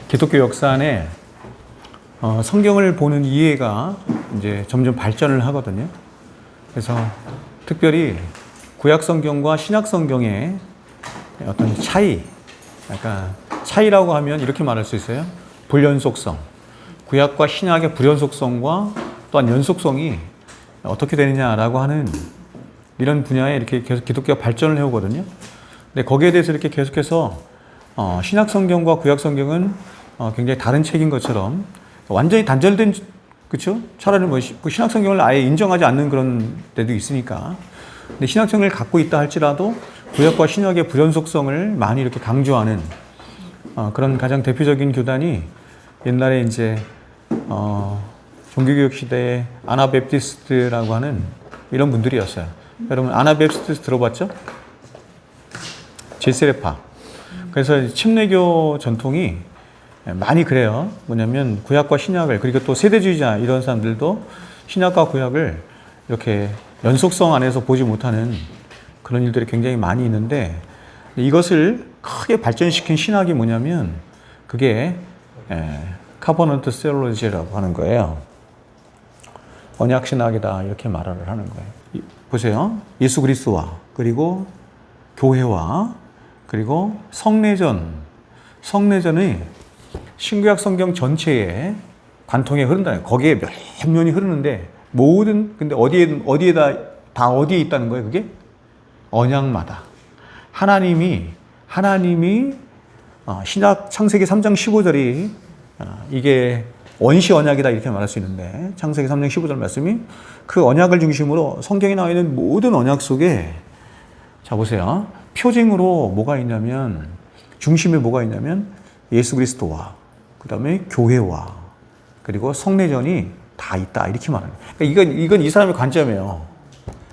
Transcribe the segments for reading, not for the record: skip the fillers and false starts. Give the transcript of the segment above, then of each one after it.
기독교 역사 안에 성경을 보는 이해가 이제 점점 발전을 하거든요. 그래서 특별히 구약 성경과 신약 성경의 어떤 차이, 약간 차이라고 하면 이렇게 말할 수 있어요. 불연속성. 구약과 신약의 불연속성과 또한 연속성이 어떻게 되느냐라고 하는 이런 분야에 이렇게 계속 기독교가 발전을 해오거든요. 근데 거기에 대해서 이렇게 계속해서 신약 성경과 구약 성경은 굉장히 다른 책인 것처럼 완전히 단절된, 그렇죠? 차라리 뭐 신약 성경을 아예 인정하지 않는 그런 데도 있으니까. 근데 신약 성경을 갖고 있다 할지라도 구약과 신약의 불연속성을 많이 이렇게 강조하는 그런 가장 대표적인 교단이 옛날에 이제 종교개혁 시대의 아나베프티스트라고 하는 이런 분들이었어요. 여러분 아나베프티스트 들어봤죠? 제세례파. 그래서 침례교 전통이 많이 그래요. 뭐냐면 구약과 신약을, 그리고 또 세대주의자 이런 사람들도 신약과 구약을 이렇게 연속성 안에서 보지 못하는 그런 일들이 굉장히 많이 있는데, 이것을 크게 발전시킨 신학이 뭐냐면 그게 카버넌트 세올로지라고 하는 거예요. 언약 신학이다 이렇게 말을 하는 거예요. 보세요. 예수 그리스도와 그리고 교회와 그리고 성례전이 신구약 성경 전체에 관통에 흐른다. 거기에 몇 면이 흐르는데 근데 어디에 있다는 거예요, 그게? 언약마다. 하나님이 신약 창세기 3장 15절이 이게 원시 언약이다 이렇게 말할 수 있는데, 창세기 3장 15절 말씀이 그 언약을 중심으로 성경에 나와 있는 모든 언약 속에, 자 보세요. 표징으로 뭐가 있냐면, 중심에 뭐가 있냐면 예수 그리스도와 그 다음에 교회와 그리고 성례전이 다 있다 이렇게 말합니다. 그러니까 이건 이 사람의 관점이에요.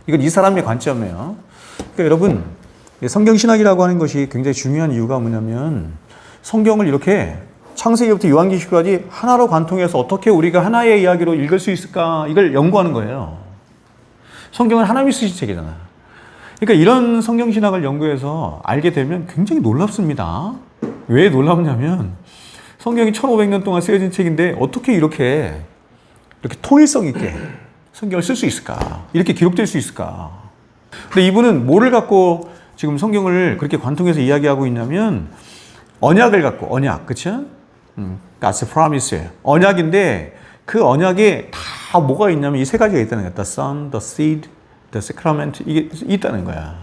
그러니까 여러분, 성경신학이라고 하는 것이 굉장히 중요한 이유가 뭐냐면, 성경을 이렇게 창세기부터 요한계시록까지 하나로 관통해서 어떻게 우리가 하나의 이야기로 읽을 수 있을까, 이걸 연구하는 거예요. 성경은 하나님이 쓰신 책이잖아요. 그러니까 이런 성경신학을 연구해서 알게 되면 굉장히 놀랍습니다. 왜 놀랍냐면, 성경이 1500년 동안 쓰여진 책인데 어떻게 이렇게 통일성 있게 성경을 쓸 수 있을까? 이렇게 기록될 수 있을까? 근데 이분은 뭐를 갖고 지금 성경을 그렇게 관통해서 이야기하고 있냐면, 언약을 갖고, 그쵸? God's promise예요. 언약인데 그 언약에 다 뭐가 있냐면 이 세 가지가 있다는 거야. The Son, The Seed, The Sacrament. 이게 있다는 거야.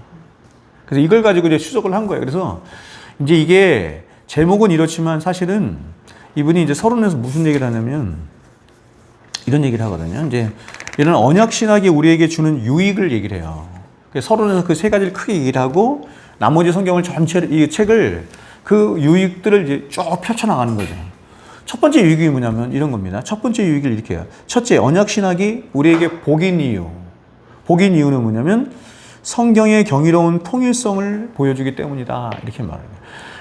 그래서 이걸 가지고 이제 추적을 한 거예요. 그래서 이제 이게 제목은 이렇지만 사실은 이분이 이제 서론에서 무슨 얘기를 하냐면 이런 얘기를 하거든요. 이제 이런 언약 신학이 우리에게 주는 유익을 얘기를 해요. 서론에서 그 세 가지를 크게 얘기를 하고 나머지 성경을 전체를, 이 책을 그 유익들을 이제 쭉 펼쳐나가는 거죠. 첫 번째 유익이 뭐냐면 이런 겁니다. 첫 번째 유익을 이렇게 해요. 첫째, 언약 신학이 우리에게 복인 이유. 복인 이유는 뭐냐면 성경의 경이로운 통일성을 보여주기 때문이다. 이렇게 말해요.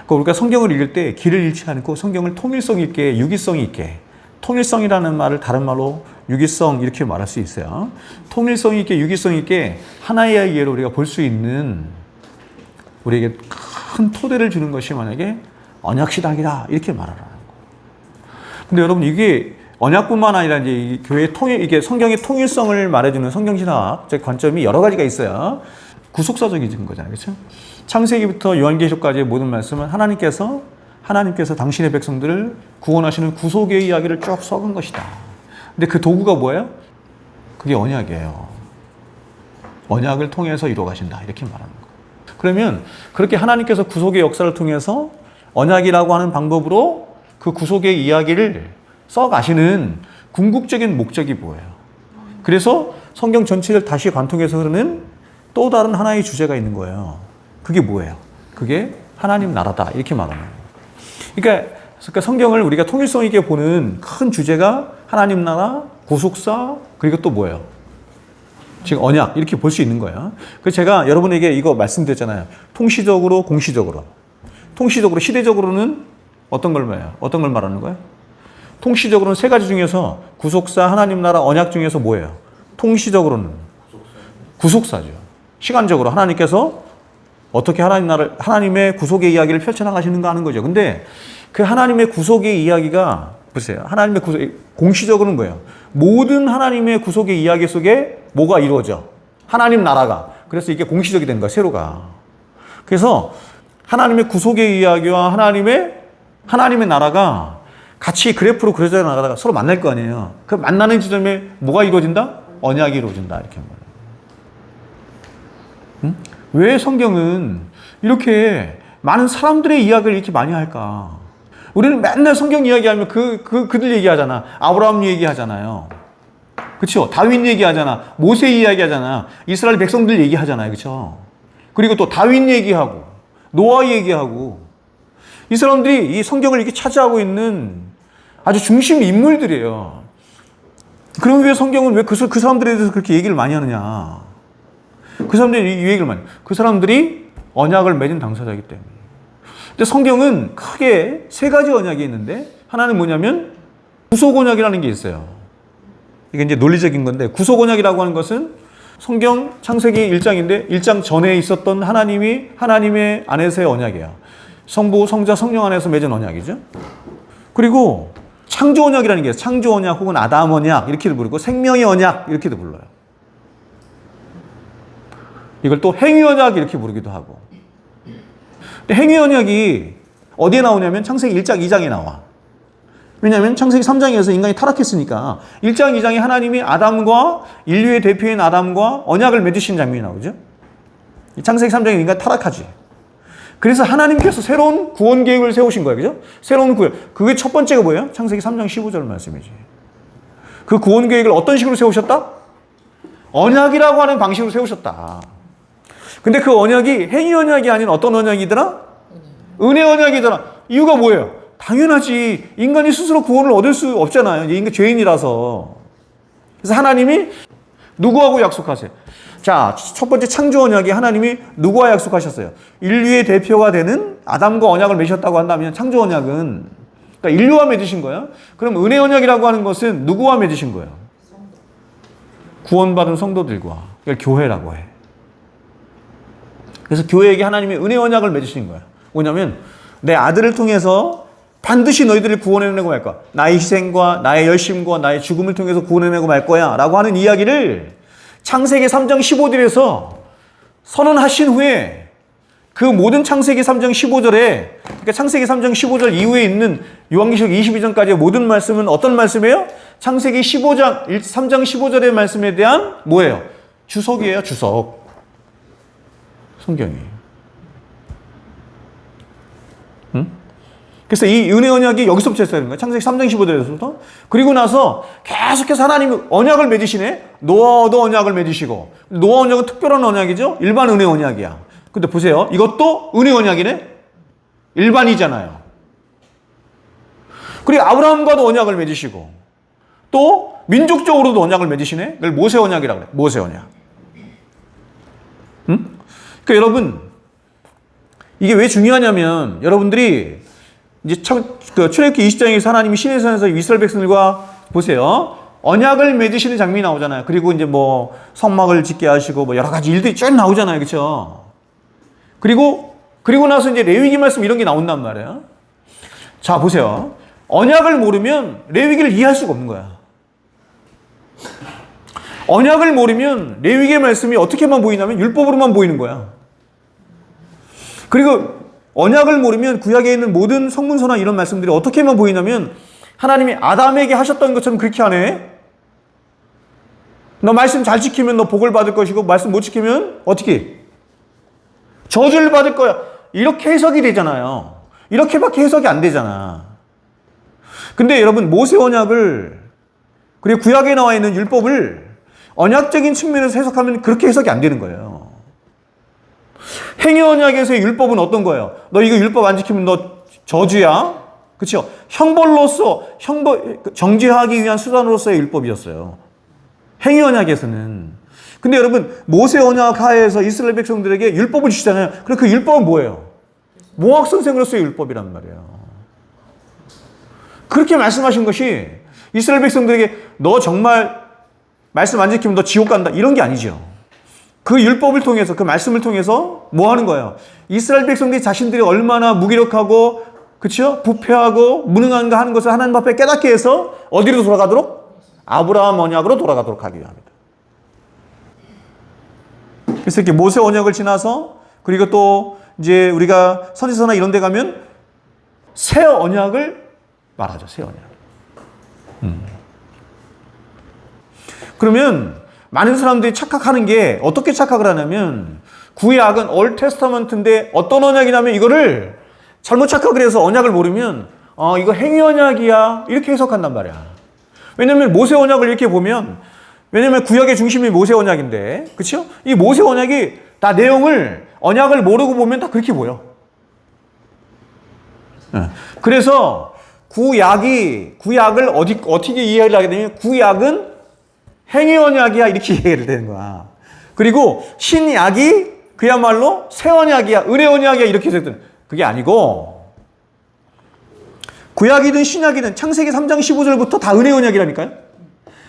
그러니까 우리가 성경을 읽을 때 길을 잃지 않고 성경을 통일성 있게, 유기성 있게, 통일성이라는 말을 다른 말로 유기성 이렇게 말할 수 있어요. 통일성 있게, 유기성 있게 하나의 이해로 우리가 볼 수 있는, 우리에게 큰 토대를 주는 것이 만약에 언약신학이다 이렇게 말하라는 거예요. 근데 여러분, 이게 언약뿐만 아니라 이제 이 교회의 이게 성경의 통일성을 말해주는 성경신학 관점이 여러 가지가 있어요. 구속사적인 거잖아요, 그렇죠? 창세기부터 요한계시록까지의 모든 말씀은 하나님께서 당신의 백성들을 구원하시는 구속의 이야기를 쭉 써간 것이다. 근데 그 도구가 뭐예요? 그게 언약이에요. 언약을 통해서 이루어 가신다 이렇게 말하는 거예요. 그러면 그렇게 하나님께서 구속의 역사를 통해서 언약이라고 하는 방법으로 그 구속의 이야기를 써가시는 궁극적인 목적이 뭐예요? 그래서 성경 전체를 다시 관통해서 흐르는 또 다른 하나의 주제가 있는 거예요. 그게 뭐예요? 그게 하나님 나라다 이렇게 말하는 거예요. 그러니까 성경을 우리가 통일성 있게 보는 큰 주제가 하나님 나라, 구속사, 그리고 또 뭐예요? 지금 언약 이렇게 볼 수 있는 거예요. 그래서 제가 여러분에게 이거 말씀드렸잖아요. 통시적으로, 공시적으로. 통시적으로, 시대적으로는 어떤 걸 말하는 거예요? 통시적으로는 세 가지 중에서 구속사, 하나님 나라, 언약 중에서 뭐예요? 통시적으로는 구속사죠. 시간적으로 하나님께서 어떻게 하나님의 구속의 이야기를 펼쳐나가시는가 하는 거죠. 근데 그 하나님의 구속의 이야기가 보세요. 하나님의 구속, 공시적으로는 뭐예요? 모든 하나님의 구속의 이야기 속에 뭐가 이루어져? 하나님 나라가. 그래서 이게 공시적이 된 거야, 세로가. 그래서 하나님의 구속의 이야기와 하나님의 나라가 같이 그래프로 그려져 나가다가 서로 만날 거 아니에요. 그 만나는 지점에 뭐가 이루어진다? 언약이 이루어진다. 이렇게 말해요. 응? 왜 성경은 이렇게 많은 사람들의 이야기를 이렇게 많이 할까? 우리는 맨날 성경 이야기하면 그들 얘기하잖아. 아브라함 얘기하잖아요. 그렇죠? 다윗 얘기하잖아. 모세 이야기하잖아. 이스라엘 백성들 얘기하잖아요. 그렇죠? 그리고 또 다윗 얘기하고 노아 얘기하고 이 사람들이 이 성경을 이렇게 차지하고 있는 아주 중심 인물들이에요. 그럼 왜 성경은 왜 그 사람들에 대해서 그렇게 얘기를 많이 하느냐? 그 사람들이 이 얘기를 많이 해요. 그 사람들이 언약을 맺은 당사자이기 때문에. 근데 성경은 크게 세 가지 언약이 있는데 하나는 뭐냐면 구속 언약이라는 게 있어요. 이게 이제 논리적인 건데 구속 언약이라고 하는 것은 성경 창세기 1장인데 1장 전에 있었던 하나님의 안에서의 언약이에요. 성부, 성자, 성령 안에서 맺은 언약이죠. 그리고 창조 언약이라는 게 있어요. 창조 언약 혹은 아담 언약 이렇게도 부르고 생명의 언약 이렇게도 불러요. 이걸 또 행위 언약 이렇게 부르기도 하고. 근데 행위 언약이 어디에 나오냐면 창세기 1장, 2장에 나와. 왜냐하면 창세기 3장에서 인간이 타락했으니까 1장, 2장에 하나님이 아담과 인류의 대표인 아담과 언약을 맺으신 장면이 나오죠. 창세기 3장에 인간이 타락하지. 그래서 하나님께서 새로운 구원 계획을 세우신 거예요. 그죠? 새로운 구원. 그게 첫 번째가 뭐예요? 창세기 3장 15절 말씀이지. 그 구원 계획을 어떤 식으로 세우셨다? 언약이라고 하는 방식으로 세우셨다. 근데 그 언약이 행위 언약이 아닌 어떤 언약이더라? 은혜 언약이더라. 이유가 뭐예요? 당연하지. 인간이 스스로 구원을 얻을 수 없잖아요. 인간 죄인이라서. 그래서 하나님이 누구하고 약속하세요? 자, 첫 번째 창조 언약이 하나님이 누구와 약속하셨어요? 인류의 대표가 되는 아담과 언약을 맺으셨다고 한다면 창조 언약은 그러니까 인류와 맺으신 거예요. 그럼 은혜 언약이라고 하는 것은 누구와 맺으신 거예요? 구원받은 성도들과. 그러니까 교회라고 해. 그래서 교회에게 하나님이 은혜 언약을 맺으신 거예요. 뭐냐면 내 아들을 통해서 반드시 너희들을 구원해내고 말 거야. 나의 희생과 나의 열심과 나의 죽음을 통해서 구원해내고 말 거야. 라고 하는 이야기를 창세기 3장 15절에서 선언하신 후에 그 모든 창세기 3장 15절에 그러니까 창세기 3장 15절 이후에 있는 요한계시록 22장까지의 모든 말씀은 어떤 말씀이에요? 창세기 3장 15절의 말씀에 대한 뭐예요? 주석이에요. 주석. 성경이. 응? 그래서 이 은혜 언약이 여기서부터 시작되는 거예요. 창세기 3장 15절에서부터. 그리고 나서 계속해서 하나님이 언약을 맺으시네. 노아도 언약을 맺으시고. 노아 언약은 특별한 언약이죠. 일반 은혜 언약이야. 근데 보세요. 이것도 은혜 언약이네. 일반이잖아요. 그리고 아브라함과도 언약을 맺으시고 또 민족적으로도 언약을 맺으시네. 그걸 모세 언약이라고 그래. 모세 언약. 응? 그러니까 여러분 이게 왜 중요하냐면 여러분들이 이제 출애굽기 20장에서 하나님이 시내산에서 이스라엘 백성들과 보세요. 언약을 맺으시는 장면이 나오잖아요. 그리고 이제 뭐 성막을 짓게 하시고 뭐 여러 가지 일들이 쭉 나오잖아요. 그렇죠? 그리고 나서 이제 레위기 말씀 이런 게 나온단 말이에요. 자, 보세요. 언약을 모르면 레위기를 이해할 수가 없는 거야. 언약을 모르면 레위기의 말씀이 어떻게만 보이냐면 율법으로만 보이는 거야. 그리고 언약을 모르면 구약에 있는 모든 성문서나 이런 말씀들이 어떻게만 보이냐면 하나님이 아담에게 하셨던 것처럼 그렇게 하네. 너 말씀 잘 지키면 너 복을 받을 것이고 말씀 못 지키면 어떻게? 저주를 받을 거야. 이렇게 해석이 되잖아요. 이렇게밖에 해석이 안 되잖아. 근데 여러분 모세 언약을 그리고 구약에 나와 있는 율법을 언약적인 측면에서 해석하면 그렇게 해석이 안 되는 거예요. 행위 언약에서의 율법은 어떤 거예요? 너 이거 율법 안 지키면 너 저주야. 그렇죠? 정죄하기 위한 수단으로서의 율법이었어요. 행위 언약에서는. 근데 여러분 모세 언약 하에서 이스라엘 백성들에게 율법을 주시잖아요. 그럼 그 율법은 뭐예요? 모학 선생으로서의 율법이란 말이에요. 그렇게 말씀하신 것이 이스라엘 백성들에게 너 정말 말씀 안 지키면 너 지옥 간다 이런 게 아니죠. 그 율법을 통해서 그 말씀을 통해서 뭐 하는 거예요? 이스라엘 백성들이 자신들이 얼마나 무기력하고 그렇죠? 부패하고 무능한가 하는 것을 하나님 앞에 깨닫게 해서 어디로 돌아가도록? 아브라함 언약으로 돌아가도록 하기 위함이다. 그래서 이렇게 모세 언약을 지나서 그리고 또 이제 우리가 선지서나 이런 데 가면 새 언약을 말하죠. 새 언약. 그러면 많은 사람들이 착각하는 게 어떻게 착각을 하냐면 구약은 올 테스타먼트인데 어떤 언약이냐면 이거를 잘못 착각을 해서 언약을 모르면 이거 행위 언약이야 이렇게 해석한단 말이야. 왜냐면 모세 언약을 이렇게 보면 왜냐면 구약의 중심이 모세 언약인데 그렇죠? 이 모세 언약이 다 내용을 언약을 모르고 보면 다 그렇게 보여. 그래서 구약을 어떻게 이해를 하게 되면 구약은 행위 언약이야 이렇게 이해를 되는 거야. 그리고 신약이 그야말로 새 언약이야 은혜 언약이야 이렇게 해석되는 그게 아니고 구약이든 신약이든 창세기 3장 15절부터 다 은혜 언약이라니까요.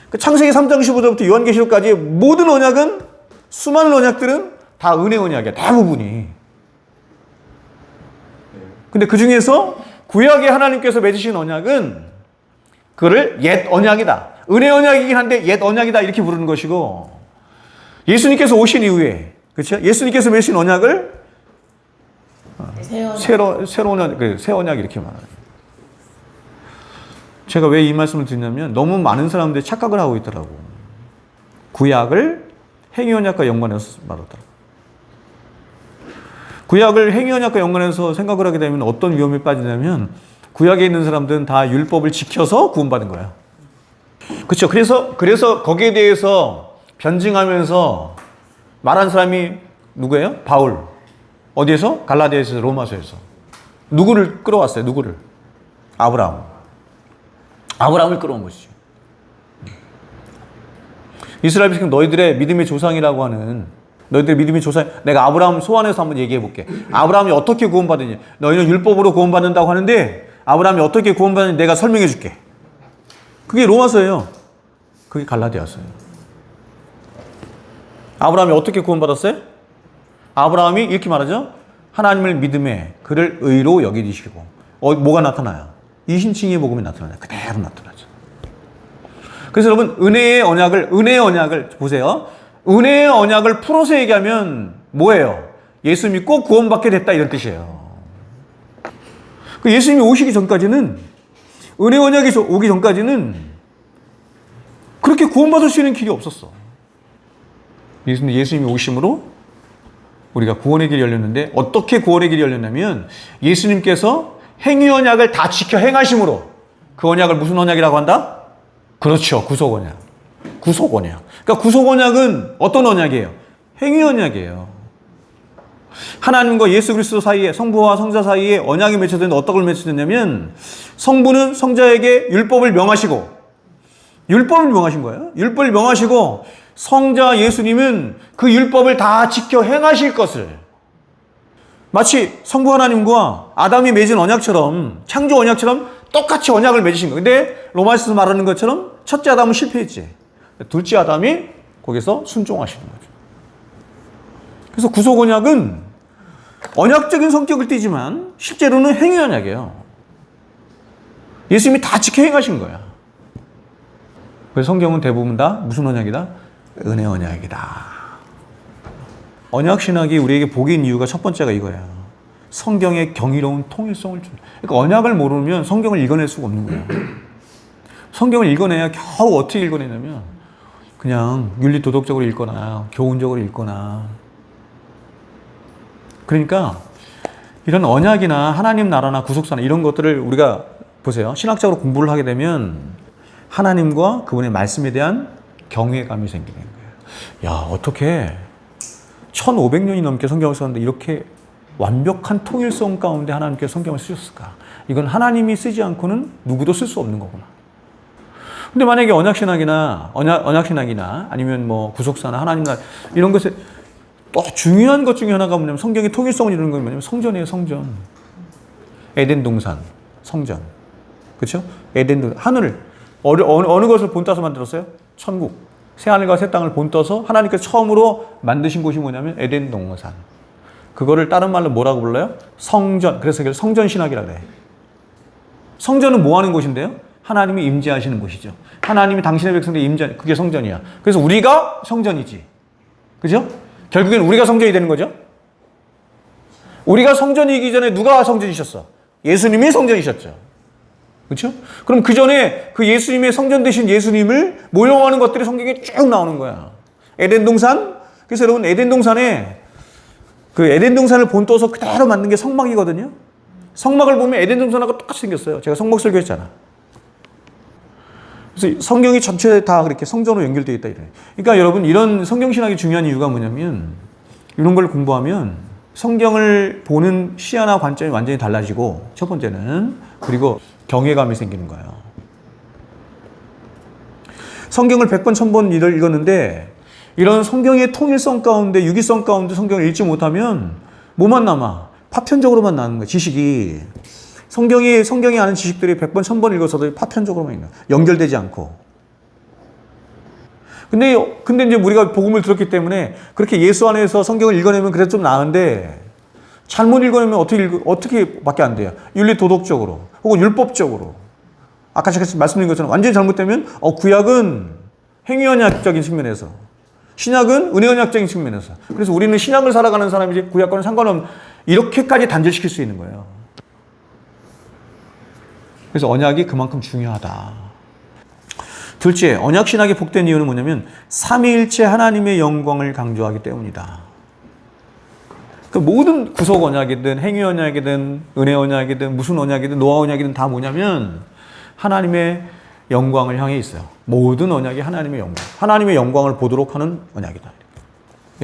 그 창세기 3장 15절부터 요한계시록까지의 모든 언약은 수많은 언약들은 다 은혜 언약이야 대부분이. 근데 그 중에서 구약에 하나님께서 맺으신 언약은 그거를 옛 언약이다. 은혜 언약이긴 한데 옛 언약이다 이렇게 부르는 것이고 예수님께서 오신 이후에 그렇죠? 예수님께서 맺으신 언약을 새 언약 이렇게 말하는 거예요. 제가 왜 이 말씀을 드리냐면 너무 많은 사람들이 착각을 하고 있더라고. 구약을 행위 언약과 연관해서 말하더라고. 구약을 행위 언약과 연관해서 생각을 하게 되면 어떤 위험에 빠지냐면 구약에 있는 사람들은 다 율법을 지켜서 구원받은 거야. 그렇죠. 그래서 거기에 대해서 변증하면서 말한 사람이 누구예요? 바울. 어디에서? 갈라디아에서 로마서에서. 누구를 끌어왔어요? 누구를? 아브라함을 끌어온 것이죠. 이스라엘 백성 너희들의 믿음의 조상이라고 하는 너희들의 믿음의 조상 내가 아브라함을 소환해서 한번 얘기해 볼게. 아브라함이 어떻게 구원받느냐. 너희는 율법으로 구원받는다고 하는데 아브라함이 어떻게 구원받는지 내가 설명해 줄게. 그게 로마서예요. 그게 갈라디아서예요. 아브라함이 어떻게 구원받았어요? 아브라함이 이렇게 말하죠. 하나님을 믿음에 그를 의로 여기시고 뭐가 나타나요? 이신칭의 복음이 나타나요. 그대로 나타나죠. 그래서 여러분 은혜의 언약을 보세요. 은혜의 언약을 풀어서 얘기하면 뭐예요? 예수 믿고 구원받게 됐다 이런 뜻이에요. 예수님이 오시기 전까지는 은혜 언약이 오기 전까지는 그렇게 구원받을 수 있는 길이 없었어. 예수님이 오심으로 우리가 구원의 길이 열렸는데 어떻게 구원의 길이 열렸냐면 예수님께서 행위 언약을 다 지켜 행하심으로 그 언약을 무슨 언약이라고 한다? 그렇죠. 구속 언약. 그러니까 구속 언약은 어떤 언약이에요? 행위 언약이에요. 하나님과 예수 그리스도 사이에 성부와 성자 사이에 언약이 맺혀졌는데 어떤 걸 맺혀졌냐면 성부는 성자에게 율법을 명하신 거예요. 율법을 명하시고 성자 예수님은 그 율법을 다 지켜 행하실 것을 마치 성부 하나님과 아담이 맺은 언약처럼 창조 언약처럼 똑같이 언약을 맺으신 거예요. 근데 로마서에서 말하는 것처럼 첫째 아담은 실패했지. 둘째 아담이 거기서 순종하시는 거죠. 그래서 구속 언약은 언약적인 성격을 띠지만 실제로는 행위 언약이에요. 예수님이 다 지켜 행하신 거야. 그래서 성경은 대부분 다 무슨 언약이다? 은혜 언약이다. 언약 신학이 우리에게 복인 이유가 첫 번째가 이거야. 성경의 경이로운 통일성을 준. 그러니까 언약을 모르면 성경을 읽어낼 수가 없는 거야. 성경을 읽어내야 겨우 어떻게 읽어내냐면 그냥 윤리 도덕적으로 읽거나 교훈적으로 읽거나. 그러니까 이런 언약이나 하나님 나라나 구속사나 이런 것들을 우리가 보세요. 신학적으로 공부를 하게 되면 하나님과 그분의 말씀에 대한 경외감이 생기는 거예요. 야, 어떻게 1500년이 넘게 성경을 썼는데 이렇게 완벽한 통일성 가운데 하나님께서 성경을 쓰셨을까? 이건 하나님이 쓰지 않고는 누구도 쓸 수 없는 거구나. 근데 만약에 언약신학이나 아니면 뭐 구속사나 하나님 나라 이런 것에 또 중요한 것 중에 하나가 뭐냐면 성경의 통일성을 이루는 건 뭐냐면 성전이에요, 성전. 에덴 동산, 성전. 그렇죠? 에덴 동산, 하늘을 어느 것을 본따서 만들었어요? 천국. 새하늘과 새 땅을 본떠서 하나님께서 처음으로 만드신 곳이 뭐냐면 에덴 동산. 그거를 다른 말로 뭐라고 불러요? 성전. 그래서 그걸 성전신학이라고 그래. 성전은 뭐 하는 곳인데요? 하나님이 임재하시는 곳이죠. 하나님이 당신의 백성들이 임재, 그게 성전이야. 그래서 우리가 성전이지. 그죠? 결국엔 우리가 성전이 되는 거죠. 우리가 성전이기 전에 누가 성전이셨어? 예수님이 성전이셨죠. 그렇죠? 그럼 그 전에 그 예수님의 성전 되신 예수님을 모형하는 것들이 성경에 쭉 나오는 거야. 에덴 동산. 그래서 여러분 에덴 동산에 그 에덴 동산을 본떠서 그대로 만든 게 성막이거든요. 성막을 보면 에덴 동산하고 똑같이 생겼어요. 제가 성막 설교했잖아. 그래서 성경이 전체 다 그렇게 성전으로 연결되어 있다 이래. 그러니까 여러분 이런 성경 신학이 중요한 이유가 뭐냐면 이런 걸 공부하면 성경을 보는 시야나 관점이 완전히 달라지고 첫 번째는 그리고 경외감이 생기는 거예요. 성경을 100번, 1000번 읽었는데 이런 성경의 통일성 가운데 유기성 가운데 성경을 읽지 못하면 뭐만 남아? 파편적으로만 나는 거예요. 지식이. 성경이 아는 지식들이 100번, 1000번 읽어서도 파편적으로만 있는 거예요. 연결되지 않고. 근데 이제 우리가 복음을 들었기 때문에 그렇게 예수 안에서 성경을 읽어내면 그래도 좀 나은데 잘못 읽어내면 어떻게 밖에 안 돼요? 윤리 도덕적으로 혹은 율법적으로. 아까 제가 말씀드린 것처럼 완전히 잘못되면 구약은 행위언약적인 측면에서 신약은 은혜언약적인 측면에서. 그래서 우리는 신약을 살아가는 사람이지 구약과는 상관없는 이렇게까지 단절시킬 수 있는 거예요. 그래서 언약이 그만큼 중요하다. 둘째, 언약신학이 복된 이유는 뭐냐면 삼위일체 하나님의 영광을 강조하기 때문이다. 그 모든 구속 언약이든 행위 언약이든 은혜 언약이든 무슨 언약이든 노아 언약이든 다 뭐냐면 하나님의 영광을 향해 있어요. 모든 언약이 하나님의 영광을 보도록 하는 언약이다.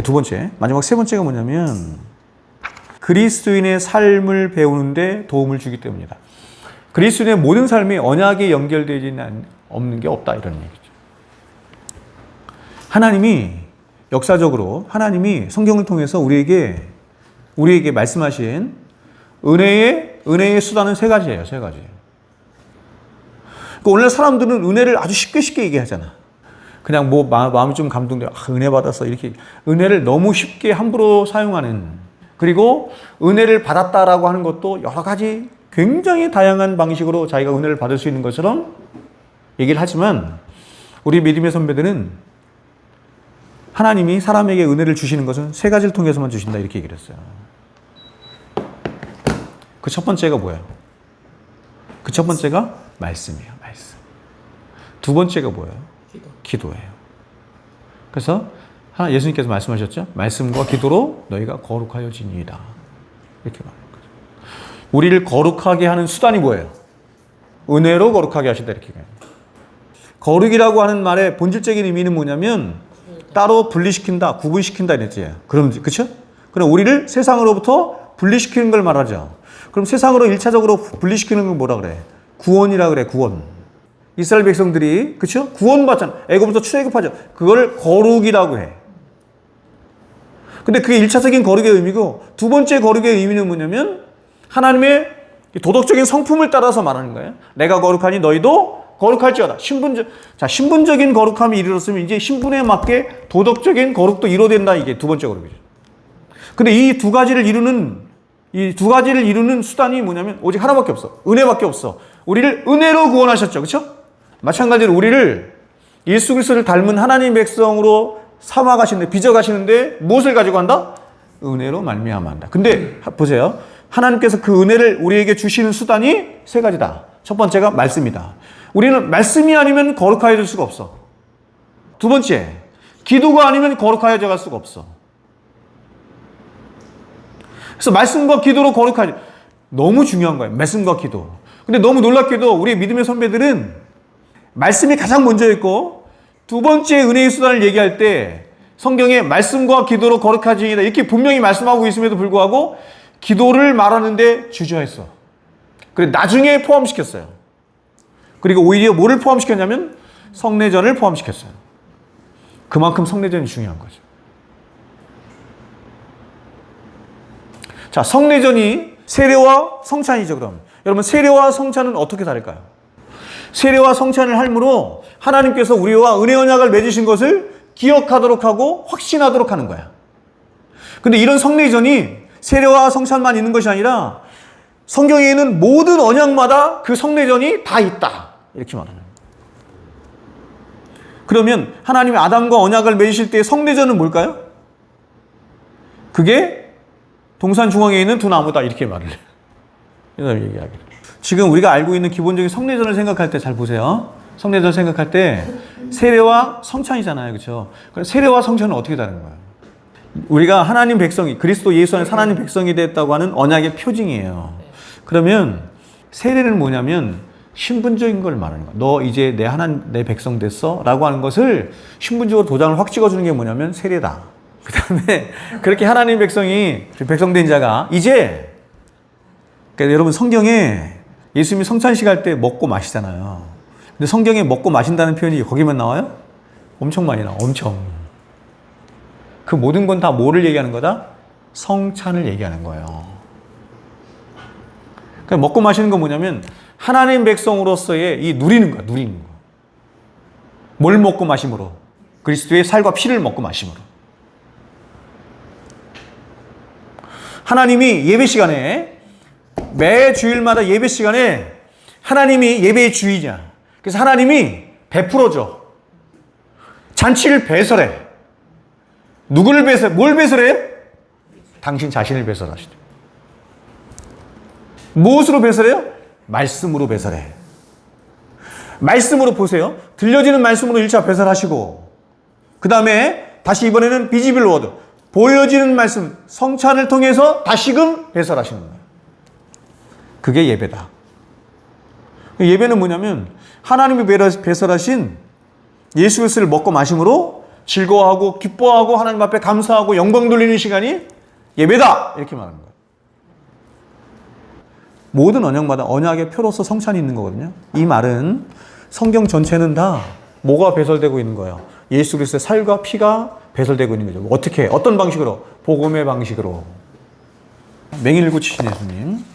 두 번째, 마지막 세 번째가 뭐냐면 그리스도인의 삶을 배우는데 도움을 주기 때문이다. 그리스도인의 모든 삶이 언약에 연결되지는 없는 게 없다 이런 얘기죠. 하나님이 역사적으로 하나님이 성경을 통해서 우리에게 말씀하신 은혜의 수단은 세 가지예요. 세 가지. 오늘 사람들은 은혜를 아주 쉽게 얘기하잖아. 그냥 뭐 마음이 좀 감동돼. 은혜 받았어. 이렇게 은혜를 너무 쉽게 함부로 사용하는. 그리고 은혜를 받았다라고 하는 것도 여러 가지 굉장히 다양한 방식으로 자기가 은혜를 받을 수 있는 것처럼 얘기를 하지만 우리 믿음의 선배들은 하나님이 사람에게 은혜를 주시는 것은 세 가지를 통해서만 주신다 이렇게 얘기를 했어요. 그 첫 번째가 뭐예요? 그 첫 번째가 말씀이에요. 말씀. 두 번째가 뭐예요? 기도예요. 그래서 예수님께서 말씀하셨죠? 말씀과 기도로 너희가 거룩하여지니이다. 이렇게 말하는 거죠. 우리를 거룩하게 하는 수단이 뭐예요? 은혜로 거룩하게 하신다 이렇게 얘기해요. 거룩이라고 하는 말의 본질적인 의미는 뭐냐면 따로 분리시킨다, 구분시킨다 이랬지. 그렇죠? 그럼 우리를 세상으로부터 분리시키는 걸 말하죠. 그럼 세상으로 1차적으로 분리시키는 건 뭐라 그래? 구원이라 그래, 구원. 이스라엘 백성들이, 그쵸? 구원받잖아. 애굽부터 출애굽하죠. 그걸 거룩이라고 해. 근데 그게 1차적인 거룩의 의미고, 두 번째 거룩의 의미는 뭐냐면, 하나님의 도덕적인 성품을 따라서 말하는 거예요. 내가 거룩하니 너희도 거룩할지어다. 신분적인 거룩함이 이르렀으면 이제 신분에 맞게 도덕적인 거룩도 이루어진다. 이게 두 번째 거룩이죠. 근데 이 두 가지를 이루는 수단이 뭐냐면 오직 하나밖에 없어. 은혜밖에 없어. 우리를 은혜로 구원하셨죠. 그렇죠? 마찬가지로 우리를 예수 그리스도를 닮은 하나님 백성으로 삼아가시는데 빚어가시는데 무엇을 가지고 한다? 은혜로 말미암아 한다. 근데 보세요. 하나님께서 그 은혜를 우리에게 주시는 수단이 세 가지다. 첫 번째가 말씀이다. 우리는 말씀이 아니면 거룩하여질 수가 없어. 두 번째, 기도가 아니면 거룩하여져 갈 수가 없어. 그래서 말씀과 기도로 거룩하지. 너무 중요한 거예요. 말씀과 기도. 근데 너무 놀랍게도 우리 믿음의 선배들은 말씀이 가장 먼저 있고 두 번째 은혜의 수단을 얘기할 때 성경에 말씀과 기도로 거룩하지이다 이렇게 분명히 말씀하고 있음에도 불구하고 기도를 말하는데 주저했어. 그래 나중에 포함시켰어요. 그리고 오히려 뭐를 포함시켰냐면 성례전을 포함시켰어요. 그만큼 성례전이 중요한 거죠. 자, 성례전이 세례와 성찬이죠, 그럼. 여러분, 세례와 성찬은 어떻게 다를까요? 세례와 성찬을 함으로 하나님께서 우리와 은혜 언약을 맺으신 것을 기억하도록 하고 확신하도록 하는 거야. 근데 이런 성례전이 세례와 성찬만 있는 것이 아니라 성경에 있는 모든 언약마다 그 성내전이 다 있다. 이렇게 말하는 거예요. 그러면 하나님이 아담과 언약을 맺으실 때 성내전은 뭘까요? 그게 동산 중앙에 있는 두 나무다. 이렇게 말을 해요. 얘기하기를. 지금 우리가 알고 있는 기본적인 성내전을 생각할 때 잘 보세요. 성내전 생각할 때 세례와 성찬이잖아요. 그렇죠? 그럼 세례와 성찬은 어떻게 다른 거예요? 우리가 하나님 백성이, 그리스도 예수 안에서 하나님 백성이 됐다고 하는 언약의 표징이에요. 그러면 세례는 뭐냐면 신분적인 걸 말하는 거야. 너 이제 내 백성 됐어? 라고 하는 것을 신분적으로 도장을 확 찍어주는 게 뭐냐면 세례다. 그 다음에 그렇게 하나님 백성이, 백성된 자가 이제, 그러니까 여러분 성경에 예수님이 성찬식 할 때 먹고 마시잖아요. 근데 성경에 먹고 마신다는 표현이 거기만 나와요? 엄청 많이 나와. 엄청. 그 모든 건 다 뭐를 얘기하는 거다? 성찬을 얘기하는 거예요. 그러니까 먹고 마시는 건 뭐냐면 하나님 백성으로서의 이 누리는 거야. 누리는 거. 뭘 먹고 마심으로? 그리스도의 살과 피를 먹고 마심으로. 하나님이 예배 시간에, 매 주일마다 예배 시간에 하나님이 예배의 주인이야. 그래서 하나님이 베풀어줘. 잔치를 배설해. 누구를 배설, 뭘 배설해요? 당신 자신을 배설하시죠. 무엇으로 배설해요? 말씀으로 배설해. 말씀으로 보세요. 들려지는 말씀으로 1차 배설하시고, 그 다음에 다시 이번에는 비지빌 워드, 보여지는 말씀, 성찬을 통해서 다시금 배설하시는 거예요. 그게 예배다. 예배는 뭐냐면 하나님이 배설하신 예수 그리스도를 먹고 마심으로 즐거워하고 기뻐하고 하나님 앞에 감사하고 영광 돌리는 시간이 예배다. 이렇게 말하는 거예요. 모든 언약마다 언약의 표로서 성찬이 있는 거거든요. 이 말은 성경 전체는 다 뭐가 배설되고 있는 거예요? 예수 그리스도의 살과 피가 배설되고 있는 거죠. 어떻게? 어떤 방식으로? 복음의 방식으로. 맹인을 고치신 예수님.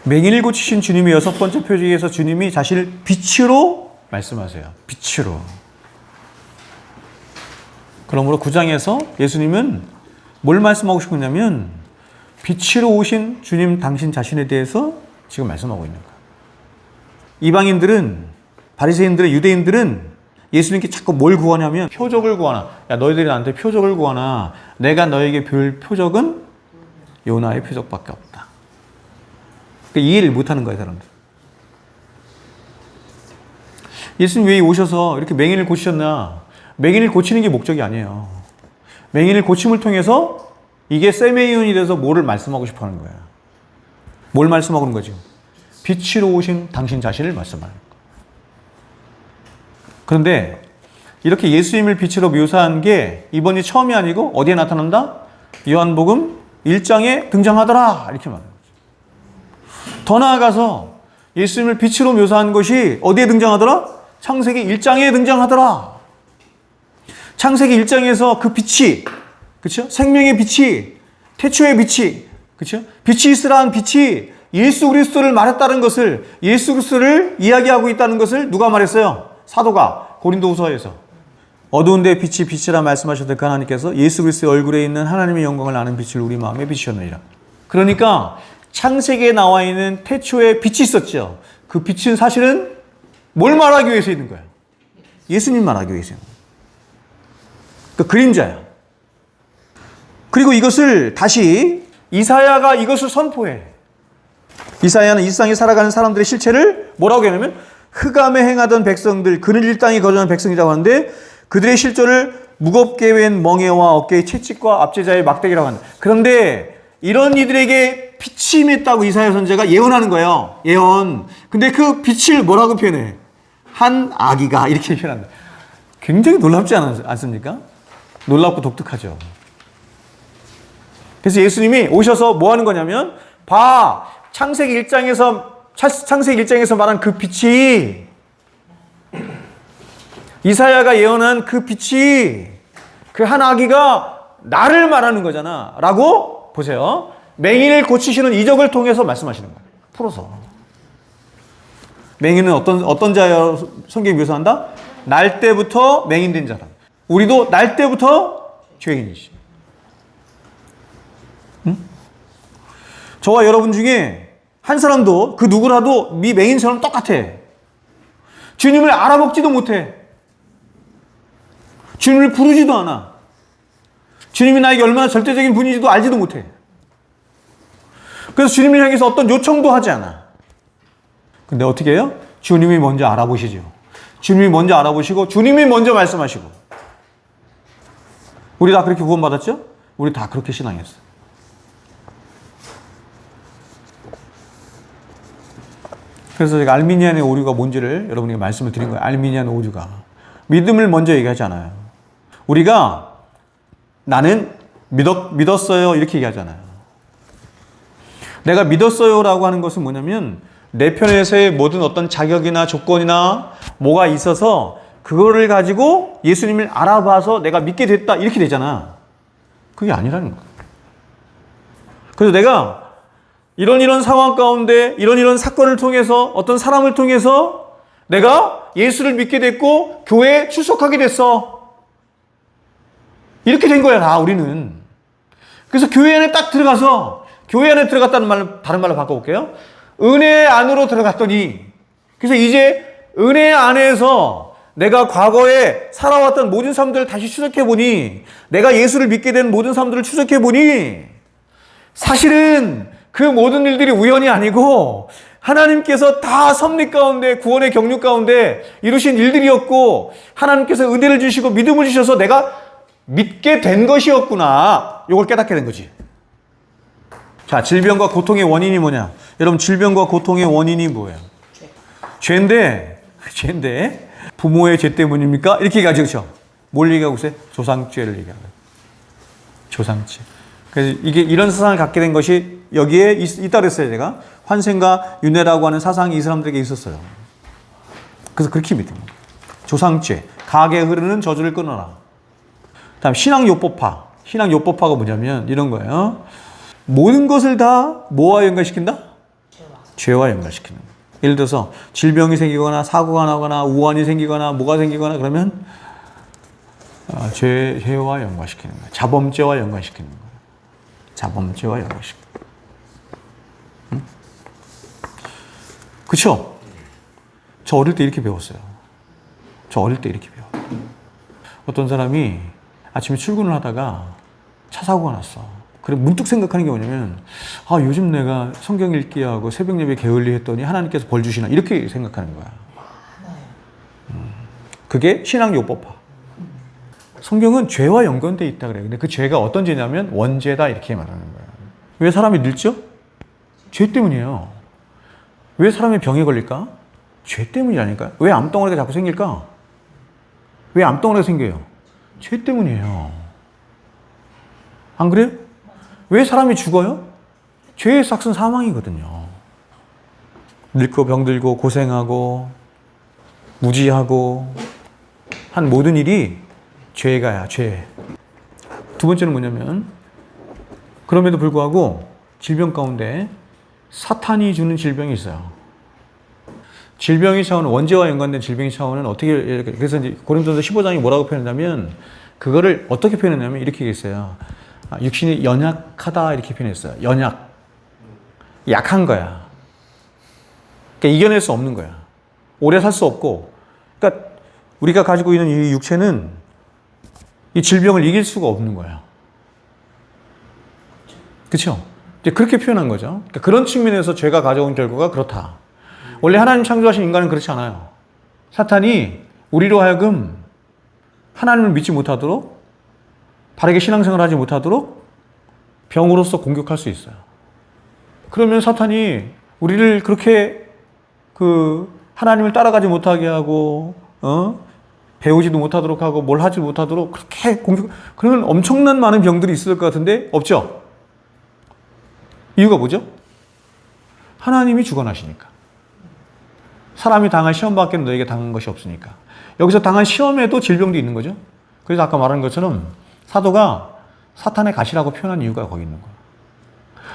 맹인을 고치신 주님의 6번째 표징에서 주님이 자신을 빛으로 말씀하세요. 빛으로. 그러므로 9장에서 예수님은 뭘 말씀하고 싶었냐면 빛으로 오신 주님 당신 자신에 대해서 지금 말씀하고 있는 거예요. 이방인들은, 바리새인들은, 유대인들은 예수님께 자꾸 뭘 구하냐면 표적을 구하나. 야, 너희들이 나한테 표적을 구하나. 내가 너에게 볼 표적은 요나의 표적밖에 없다. 그러니까 이해를 못하는 거예요, 사람들. 예수님 왜 오셔서 이렇게 맹인을 고치셨나? 맹인을 고치는 게 목적이 아니에요. 맹인을 고침을 통해서 이게 세메이온이 돼서 뭐를 말씀하고 싶어 하는 거예요. 뭘 말씀하고 있는 거죠? 빛으로 오신 당신 자신을 말씀하는 거예요. 그런데 이렇게 예수님을 빛으로 묘사한 게 이번이 처음이 아니고 어디에 나타난다? 요한복음 1장에 등장하더라. 이렇게 말해요. 더 나아가서 예수님을 빛으로 묘사한 것이 어디에 등장하더라? 창세기 1장에 등장하더라. 창세기 1장에서 그 빛이, 그렇죠? 생명의 빛이, 태초의 빛이, 그렇죠? 빛이 있으라는 빛이 예수 그리스도를 말했다는 것을, 예수 그리스도를 이야기하고 있다는 것을 누가 말했어요? 사도가 고린도후서에서. 어두운 데 빛이 빛이라 말씀하셨던 그 하나님께서 예수 그리스도의 얼굴에 있는 하나님의 영광을 아는 빛을 우리 마음에 비추셨느니라. 그러니까 창세기에 나와 있는 태초에 빛이 있었죠. 그 빛은 사실은 뭘 말하기 위해서 있는 거야? 예수님 말하기 위해서 있는 거야. 그 그림자야. 그리고 이것을 다시 이사야가 이것을 선포해. 이사야는 이 세상에 살아가는 사람들의 실체를 뭐라고 하냐면 흑암에 행하던 백성들, 그늘 일당에 거주하는 백성이라고 하는데 그들의 실존을 무겁게 웬 멍에와 어깨의 채찍과 압제자의 막대기라고 한다. 그런데 이런 이들에게 빛이 임했다고 이사야 선지자가 예언하는 거예요. 예언. 근데 그 빛을 뭐라고 표현해? 한 아기가 이렇게 표현한다. 굉장히 놀랍지 않습니까? 놀랍고 독특하죠. 그래서 예수님이 오셔서 뭐 하는 거냐면 봐, 창세기 1장에서 말한 그 빛이, 이사야가 예언한 그 빛이 그 한 아기가 나를 말하는 거잖아 라고 보세요. 맹인을 고치시는 이적을 통해서 말씀하시는 거예요. 풀어서. 맹인은 어떤 자여 성경이 묘사한다? 날 때부터 맹인된 자다. 우리도 날 때부터 죄인이지. 저와 여러분 중에 한 사람도 그 누구라도 미 맹인처럼 똑같아. 주님을 알아먹지도 못해. 주님을 부르지도 않아. 주님이 나에게 얼마나 절대적인 분인지도 알지도 못해. 그래서 주님을 향해서 어떤 요청도 하지 않아. 근데 어떻게 해요? 주님이 먼저 알아보시죠. 주님이 먼저 알아보시고 주님이 먼저 말씀하시고. 우리 다 그렇게 구원받았죠? 우리 다 그렇게 신앙했어. 그래서 제가 알미니안의 오류가 뭔지를 여러분에게 말씀을 드린 거예요. 알미니안 오류가. 믿음을 먼저 얘기하지 않아요. 우리가 나는 믿었어요 이렇게 얘기하잖아요. 내가 믿었어요라고 하는 것은 뭐냐면 내 편에서의 모든 어떤 자격이나 조건이나 뭐가 있어서 그거를 가지고 예수님을 알아봐서 내가 믿게 됐다 이렇게 되잖아. 그게 아니라는 거야. 그래서 내가 이런 상황 가운데 이런 사건을 통해서 어떤 사람을 통해서 내가 예수를 믿게 됐고 교회에 출석하게 됐어. 이렇게 된 거야 다 우리는. 그래서 교회 안에 딱 들어가서 교회 안에 들어갔다는 말 다른 말로 바꿔볼게요. 은혜 안으로 들어갔더니 그래서 이제 은혜 안에서 내가 과거에 살아왔던 모든 사람들을 다시 추적해보니 내가 예수를 믿게 된 모든 사람들을 추적해보니 사실은 그 모든 일들이 우연이 아니고 하나님께서 다 섭리 가운데 구원의 경륜 가운데 이루신 일들이었고 하나님께서 은혜를 주시고 믿음을 주셔서 내가 믿게 된 것이었구나. 이걸 깨닫게 된 거지. 자, 질병과 고통의 원인이 뭐냐? 여러분, 질병과 고통의 원인이 뭐예요? 죄인데 부모의 죄 때문입니까? 이렇게 얘기하죠. 그렇죠? 뭘 얘기하고 있어요? 조상죄를 얘기하는 거예요. 조상죄. 그래서 이게 이런 사상을 갖게 된 것이 여기에 있다 그랬어요. 제가 환생과 윤회라고 하는 사상이 이 사람들에게 있었어요. 그래서 그렇게 믿는 거예요. 조상죄, 가게 흐르는 저주를 끊어라. 다음 신앙요법파. 신앙요법파가 뭐냐면 이런 거예요. 모든 것을 다 뭐와 연관시킨다? 죄와 연관시키는 거예요. 예를 들어서 질병이 생기거나 사고가 나거나 우환이 생기거나 뭐가 생기거나 그러면 죄와 연관시키는 거예요. 자범죄와 연관시키는 거예요. 자범죄와 연관시키는 거예요. 응? 그쵸? 저 어릴 때 이렇게 배웠어요. 어떤 사람이 아침에 출근을 하다가 차 사고가 났어. 그래 문득 생각하는 게 뭐냐면 요즘 내가 성경 읽기 하고 새벽 예배 게을리 했더니 하나님께서 벌 주시나 이렇게 생각하는 거야. 그게 신앙요법파. 성경은 죄와 연관되어 있다 그래요. 근데 그 죄가 어떤 죄냐면 원죄다 이렇게 말하는 거야. 왜 사람이 늙죠? 죄 때문이에요. 왜 사람이 병에 걸릴까? 죄 때문이라니까요. 왜 암덩어리가 자꾸 생길까? 왜 암덩어리가 생겨요? 죄 때문이에요. 안 그래요? 왜 사람이 죽어요? 죄의 삭은 사망이거든요. 늙고 병들고 고생하고 무지하고 한 모든 일이 죄가야, 죄. 두 번째는 뭐냐면 그럼에도 불구하고 질병 가운데 사탄이 주는 질병이 있어요. 질병의 차원은 원죄와 연관된 질병의 차원은 어떻게 그래서 이제 고린도서 15장이 뭐라고 표현했냐면 그거를 어떻게 표현했냐면 이렇게 얘기했어요. 육신이 연약하다 이렇게 표현했어요. 약한 거야. 그러니까 이겨낼 수 없는 거야. 오래 살 수 없고. 그러니까 우리가 가지고 있는 이 육체는 이 질병을 이길 수가 없는 거야. 그렇죠? 이제 그렇게 표현한 거죠. 그러니까 그런 측면에서 죄가 가져온 결과가 그렇다. 원래 하나님 창조하신 인간은 그렇지 않아요. 사탄이 우리로 하여금 하나님을 믿지 못하도록 바르게 신앙생활을 하지 못하도록 병으로서 공격할 수 있어요. 그러면 사탄이 우리를 그렇게 하나님을 따라가지 못하게 하고 배우지도 못하도록 하고 뭘 하지 못하도록 그렇게 그러면 엄청난 많은 병들이 있을 것 같은데 없죠? 이유가 뭐죠? 하나님이 주관하시니까. 사람이 당한 시험밖에 너에게 당한 것이 없으니까. 여기서 당한 시험에도 질병도 있는 거죠. 그래서 아까 말한 것처럼 사도가 사탄의 가시라고 표현한 이유가 거기 있는 거야.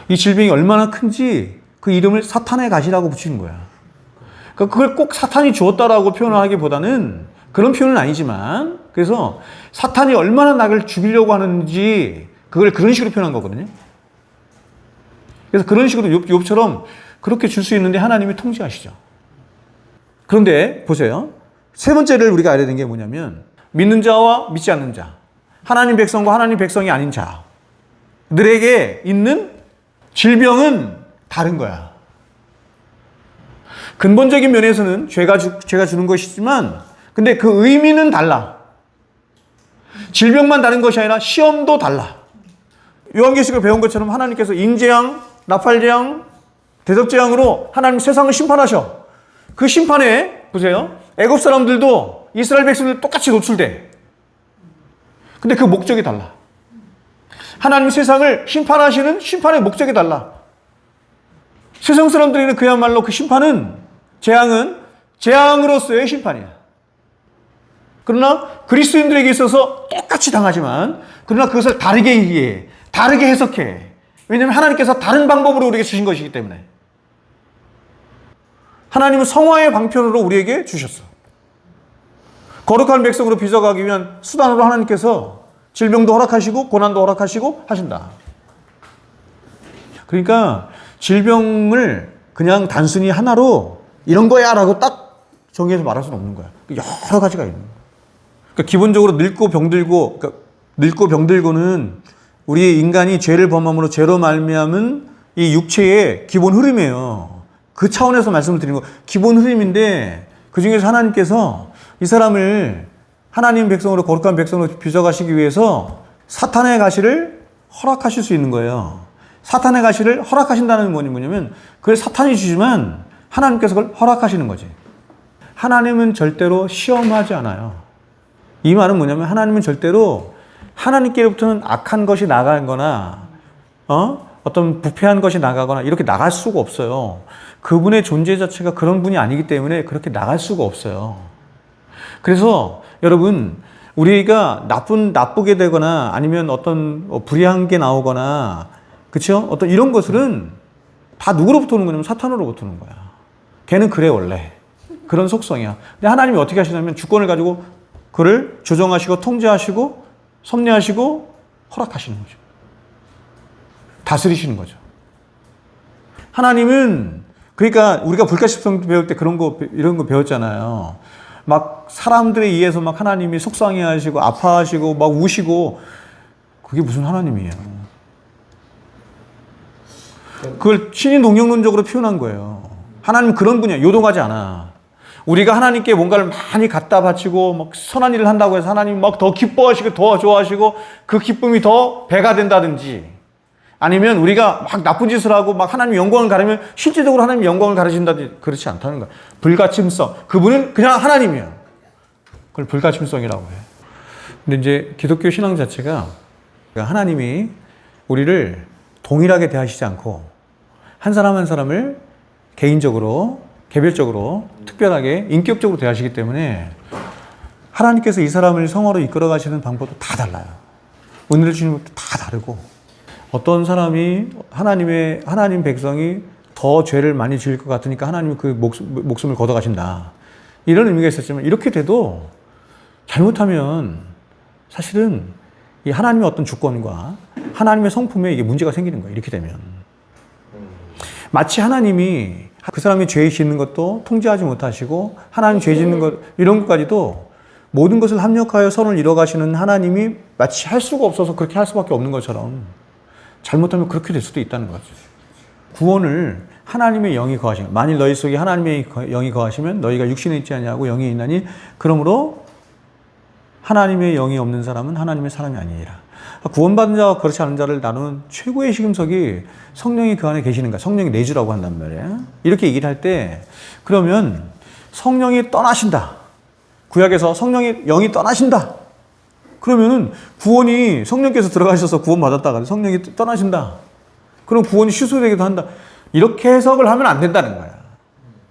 이 질병이 얼마나 큰지 그 이름을 사탄의 가시라고 붙이는 거야. 그러니까 그걸 꼭 사탄이 주었다라고 표현하기보다는 그런 표현은 아니지만 그래서 사탄이 얼마나 나를 죽이려고 하는지 그걸 그런 식으로 표현한 거거든요. 그래서 그런 식으로 욥처럼 그렇게 줄 수 있는데 하나님이 통제하시죠. 그런데 보세요. 세 번째를 우리가 알아야 되는 게 뭐냐면 믿는 자와 믿지 않는 자, 하나님 백성과 하나님 백성이 아닌 자들에게 있는 질병은 다른 거야. 근본적인 면에서는 죄가 주는 것이지만 근데 그 의미는 달라. 질병만 다른 것이 아니라 시험도 달라. 요한계시록을 배운 것처럼 하나님께서 인재앙, 나팔재앙, 대접재앙으로 하나님 세상을 심판하셔. 그 심판에 보세요. 애굽 사람들도 이스라엘 백성들 똑같이 노출돼. 근데 그 목적이 달라. 하나님 세상을 심판하시는 심판의 목적이 달라. 세상 사람들에게는 그야말로 그 심판은 재앙은 재앙으로서의 심판이야. 그러나 그리스도인들에게 있어서 똑같이 당하지만 그러나 그것을 다르게 이해해. 다르게 해석해. 왜냐하면 하나님께서 다른 방법으로 우리에게 주신 것이기 때문에. 하나님은 성화의 방편으로 우리에게 주셨어. 거룩한 백성으로 빚어가기 위한 수단으로 하나님께서 질병도 허락하시고 고난도 허락하시고 하신다. 그러니까 질병을 그냥 단순히 하나로 이런 거야 라고 딱 정의해서 말할 수는 없는 거야. 여러 가지가 있는 거야. 그러니까 기본적으로 늙고 병들고는 우리 인간이 죄를 범함으로 죄로 말미암은 이 육체의 기본 흐름이에요. 그 차원에서 말씀을 드리는 거 기본 흐름인데 그 중에서 하나님께서 이 사람을 하나님 백성으로 거룩한 백성으로 빚어가시기 위해서 사탄의 가시를 허락하실 수 있는 거예요. 사탄의 가시를 허락하신다는 건 뭐냐면 그걸 사탄이 주지만 하나님께서 그걸 허락하시는 거지. 하나님은 절대로 시험하지 않아요. 이 말은 뭐냐면 하나님은 절대로 하나님께로부터는 악한 것이 나가거나 어떤 부패한 것이 나가거나 이렇게 나갈 수가 없어요. 그분의 존재 자체가 그런 분이 아니기 때문에 그렇게 나갈 수가 없어요. 그래서 여러분 우리가 나쁘게 되거나 아니면 어떤 불의한 게 나오거나 그렇죠? 어떤 이런 것들은 다 누구로부터 오는 거냐면 사탄으로부터 오는 거야. 걔는 그래 원래. 그런 속성이야. 근데 하나님이 어떻게 하시냐면 주권을 가지고 그를 조정하시고 통제하시고 섭리하시고 허락하시는 거죠. 다스리시는 거죠. 하나님은 그러니까 우리가 불가십성 배울 때 이런 거 배웠잖아요. 막 사람들에 의해서 막 하나님이 속상해하시고 아파하시고 막 우시고 그게 무슨 하나님이에요. 그걸 신인 동영론적으로 표현한 거예요. 하나님 그런 분이야. 요동하지 않아. 우리가 하나님께 뭔가를 많이 갖다 바치고 막 선한 일을 한다고 해서 하나님이 막 더 기뻐하시고 더 좋아하시고 그 기쁨이 더 배가 된다든지 아니면 우리가 막 나쁜 짓을 하고 막 하나님 영광을 가르면 실제적으로 하나님 영광을 가르친다든지 그렇지 않다는 거야. 불가침성. 그분은 그냥 하나님이야. 그걸 불가침성이라고 해. 근데 이제 기독교 신앙 자체가 하나님이 우리를 동일하게 대하시지 않고 한 사람 한 사람을 개인적으로 개별적으로 특별하게 인격적으로 대하시기 때문에 하나님께서 이 사람을 성화로 이끌어 가시는 방법도 다 달라요. 은혜를 주시는 것도 다 다르고 어떤 사람이 하나님 백성이 더 죄를 많이 지을 것 같으니까 하나님이 그 목숨을 걷어 가신다. 이런 의미가 있었지만 이렇게 돼도 잘못하면 사실은 이 하나님의 어떤 주권과 하나님의 성품에 이게 문제가 생기는 거예요. 이렇게 되면. 마치 하나님이 그 사람이 죄 짓는 것도 통제하지 못하시고 하나님 죄 짓는 것 이런 것까지도 모든 것을 합력하여 선을 이뤄가시는 하나님이 마치 할 수가 없어서 그렇게 할 수밖에 없는 것처럼 잘못하면 그렇게 될 수도 있다는 거죠. 구원을 하나님의 영이 거하시면 만일 너희 속에 하나님의 영이 거하시면 너희가 육신에 있지 아니하고 영이 있나니 그러므로 하나님의 영이 없는 사람은 하나님의 사람이 아니니라. 구원받은 자와 그렇지 않은 자를 나누는 최고의 시금석이 성령이 그 안에 계시는가. 성령이 내주라고 한단 말이에요. 이렇게 얘기를 할 때 그러면 성령이 떠나신다. 구약에서 영이 떠나신다. 그러면은 구원이 성령께서 들어가셔서 구원받았다가 성령이 떠나신다. 그럼 구원이 취소되기도 한다. 이렇게 해석을 하면 안 된다는 거야.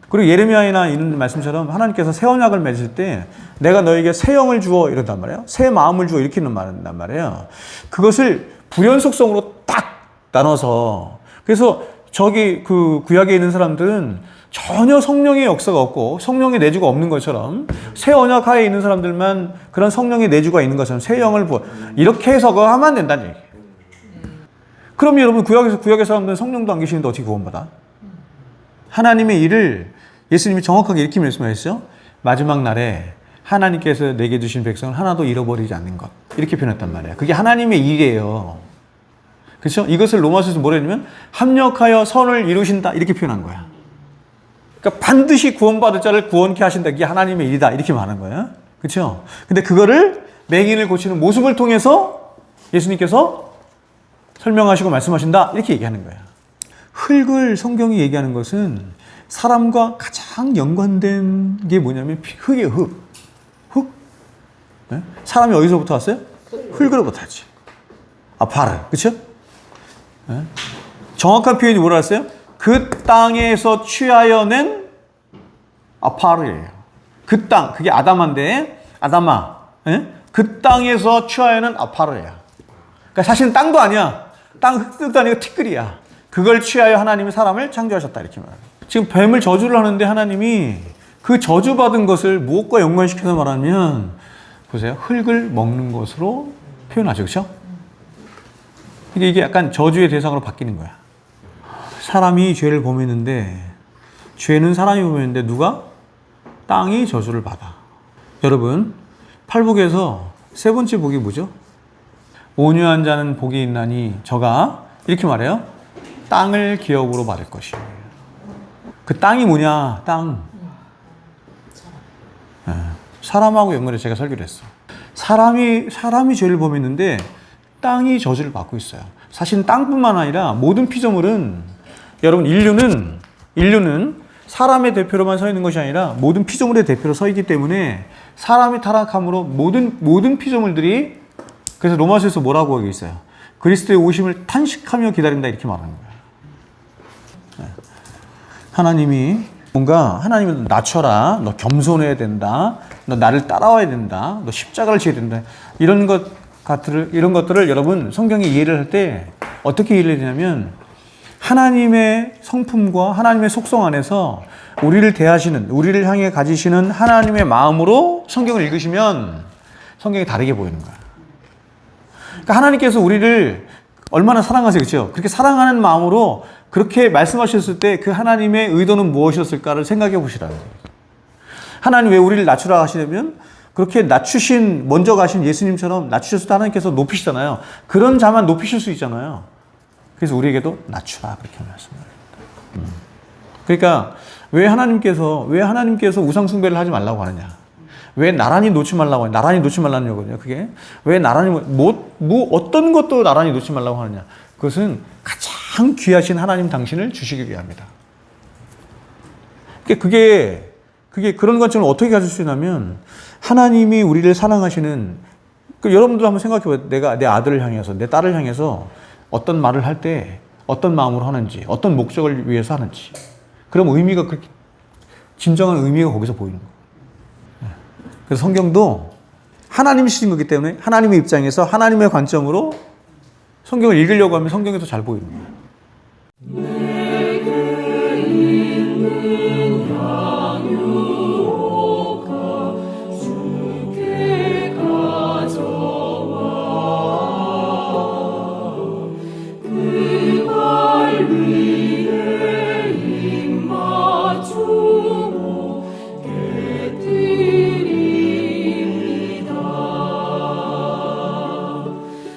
그리고 예레미야나 이런 말씀처럼 하나님께서 새 언약을 맺을 때 내가 너에게 새 영을 주어 이런단 말이에요. 새 마음을 주어 이렇게 말한단 말이에요. 그것을 불연속성으로 딱 나눠서 그래서 저기 그 구약에 있는 사람들은 전혀 성령의 역사가 없고 성령의 내주가 없는 것처럼 새 언약 하에 있는 사람들만 그런 성령의 내주가 있는 것처럼 새 영을 부어 이렇게 해석을 하면 안 된다는 얘기예요. 그럼 여러분 구약의 사람들은 성령도 안 계시는데 어떻게 구원받아? 하나님의 일을 예수님이 정확하게 이렇게 말씀하셨어요. 마지막 날에 하나님께서 내게 주신 백성을 하나도 잃어버리지 않는 것. 이렇게 표현했단 말이에요. 그게 하나님의 일이에요. 그렇죠? 이것을 로마서에서 뭐라 했냐면 합력하여 선을 이루신다. 이렇게 표현한 거야. 그러니까 반드시 구원받을 자를 구원케 하신다. 이게 하나님의 일이다. 이렇게 말하는 거예요. 그렇죠? 근데 그거를 맹인을 고치는 모습을 통해서 예수님께서 설명하시고 말씀하신다. 이렇게 얘기하는 거야. 흙을 성경이 얘기하는 것은 사람과 가장 연관된 게 뭐냐면 흙이에요. 흙. 네? 사람이 어디서부터 왔어요? 흙으로부터 왔지. 아파르. 그렇죠? 네? 정확한 표현이 뭐라 했어요? 그 땅에서 취하여 낸 아파르예요. 그 땅, 그게 아담한데 아담아. 네? 그 땅에서 취하여 낸 아파르야. 그러니까 사실은 땅도 아니야. 땅 흙도 아니고 티끌이야. 그걸 취하여 하나님이 사람을 창조하셨다 이렇게 말해요. 지금 뱀을 저주를 하는데 하나님이 그 저주받은 것을 무엇과 연관시켜서 말하면 보세요. 흙을 먹는 것으로 표현하죠. 그렇죠? 이게 약간 저주의 대상으로 바뀌는 거야. 사람이 죄를 범했는데 죄는 사람이 범했는데 누가? 땅이 저주를 받아. 여러분 팔복에서 세 번째 복이 뭐죠? 온유한 자는 복이 있나니 저가 이렇게 말해요. 땅을 기업으로 받을 것이에요. 그 땅이 뭐냐? 땅. 네. 사람하고 연결해서 제가 설교를 했어. 사람이 죄를 범했는데 땅이 저주를 받고 있어요. 사실 땅뿐만 아니라 모든 피조물은 여러분 인류는 사람의 대표로만 서 있는 것이 아니라 모든 피조물의 대표로 서 있기 때문에 사람이 타락함으로 모든 피조물들이 그래서 로마서에서 뭐라고 하고 있어요? 그리스도의 오심을 탄식하며 기다린다 이렇게 말하는 거예요. 네. 하나님이 뭔가 하나님을 낮춰라. 너 겸손해야 된다. 너 나를 따라와야 된다. 너 십자가를 지어야 된다. 이런 것들을 여러분 성경이 이해를 할 때 어떻게 이해를 해야 되냐면 하나님의 성품과 하나님의 속성 안에서 우리를 대하시는, 우리를 향해 가지시는 하나님의 마음으로 성경을 읽으시면 성경이 다르게 보이는 거야. 그러니까 하나님께서 우리를 얼마나 사랑하세요. 그렇죠? 그렇게 사랑하는 마음으로 그렇게 말씀하셨을 때 그 하나님의 의도는 무엇이었을까를 생각해 보시라는 거예요. 하나님 왜 우리를 낮추라 하시냐면 그렇게 먼저 가신 예수님처럼 낮추셨을 때 하나님께서 높이시잖아요. 그런 자만 높이실 수 있잖아요. 그래서 우리에게도 낮추라 그렇게 말씀합니다. 그러니까 왜 하나님께서 우상 숭배를 하지 말라고 하느냐? 왜 나란히 놓지 말라고 하냐? 나란히 놓지 말라는 거거든요. 그게 왜 어떤 것도 나란히 놓지 말라고 하느냐? 그것은 가장 귀하신 하나님 당신을 주시기 위함이다. 그게 그런 것처럼 어떻게 가질 수 있냐면 하나님이 우리를 사랑하시는 여러분들 한번 생각해봐요. 내가 내 아들을 향해서 내 딸을 향해서 어떤 말을 할 때 어떤 마음으로 하는지 어떤 목적을 위해서 하는지 그럼 의미가 그렇게 진정한 의미가 거기서 보이는 거예요. 그래서 성경도 하나님이 쓰신 거기 때문에 하나님의 입장에서 하나님의 관점으로 성경을 읽으려고 하면 성경이 더 잘 보이는 거예요.